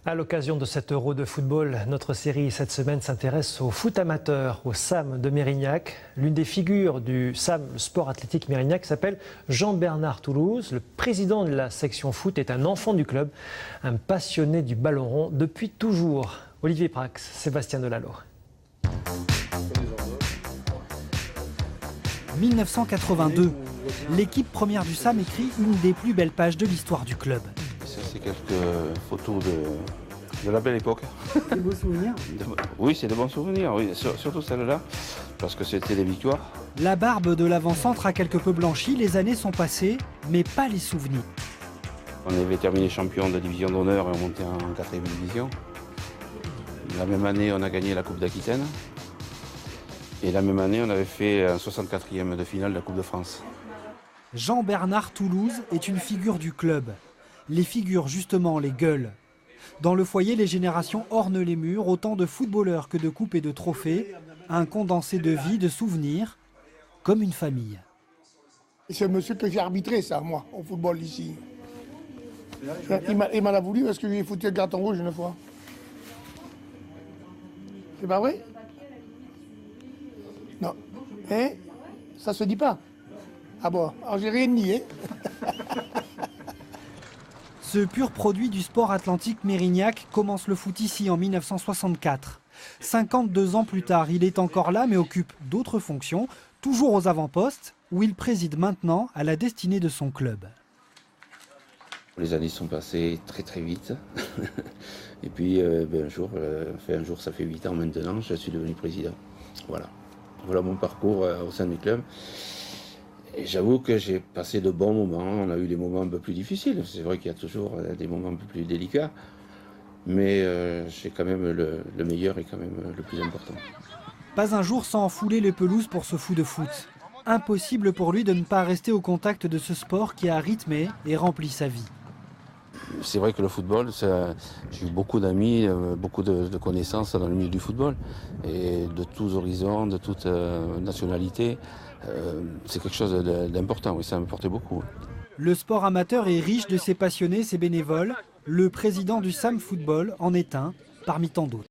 À l'occasion de cet Euro de football, notre série cette semaine s'intéresse au foot amateur, au SAM de Mérignac. L'une des figures du SAM, le sport athlétique Mérignac, s'appelle Jean-Bernard Toulouse. Le président de la section foot est un enfant du club, un passionné du ballon rond depuis toujours. Olivier Prax, Sébastien Delalo. 1982, l'équipe première du SAM écrit une des plus belles pages de l'histoire du club. C'est quelques photos de la belle époque. Des beaux souvenirs. Oui, c'est de bons souvenirs, oui. Surtout celle-là, parce que c'était des victoires. La barbe de l'avant-centre a quelque peu blanchi, les années sont passées, mais pas les souvenirs. On avait terminé champion de division d'honneur et on montait en 4e division. La même année, on a gagné la Coupe d'Aquitaine. Et la même année, on avait fait un 64e de finale de la Coupe de France. Jean-Bernard Toulouse est une figure du club. Les figures, justement, les gueules. Dans le foyer, les générations ornent les murs, autant de footballeurs que de coupes et de trophées. Un condensé de vie, de souvenirs, comme une famille. C'est un monsieur que j'ai arbitré, ça, moi, au football ici. Il m'en a voulu parce que je lui ai foutu un carton rouge une fois. C'est pas vrai? Non. Hein? Ça se dit pas? Ah bon, alors j'ai rien dit, hein? Ce pur produit du sport atlantique Mérignac commence le foot ici en 1964. 52 ans plus tard, il est encore là mais occupe d'autres fonctions, toujours aux avant-postes, où il préside maintenant à la destinée de son club. Les années sont passées très très vite. Et puis un jour, ça fait 8 ans maintenant, je suis devenu président. Voilà mon parcours au sein du club. Et j'avoue que j'ai passé de bons moments, on a eu des moments un peu plus difficiles, c'est vrai qu'il y a toujours des moments un peu plus délicats, mais c'est quand même le meilleur et quand même le plus important. Pas un jour sans fouler les pelouses pour ce fou de foot. Impossible pour lui de ne pas rester au contact de ce sport qui a rythmé et rempli sa vie. C'est vrai que le football, j'ai eu beaucoup d'amis, beaucoup de connaissances dans le milieu du football, et de tous horizons, de toutes nationalités. C'est quelque chose d'important, oui, ça m'a apporté beaucoup. Le sport amateur est riche de ses passionnés, ses bénévoles. Le président du SAM Football en est un, parmi tant d'autres.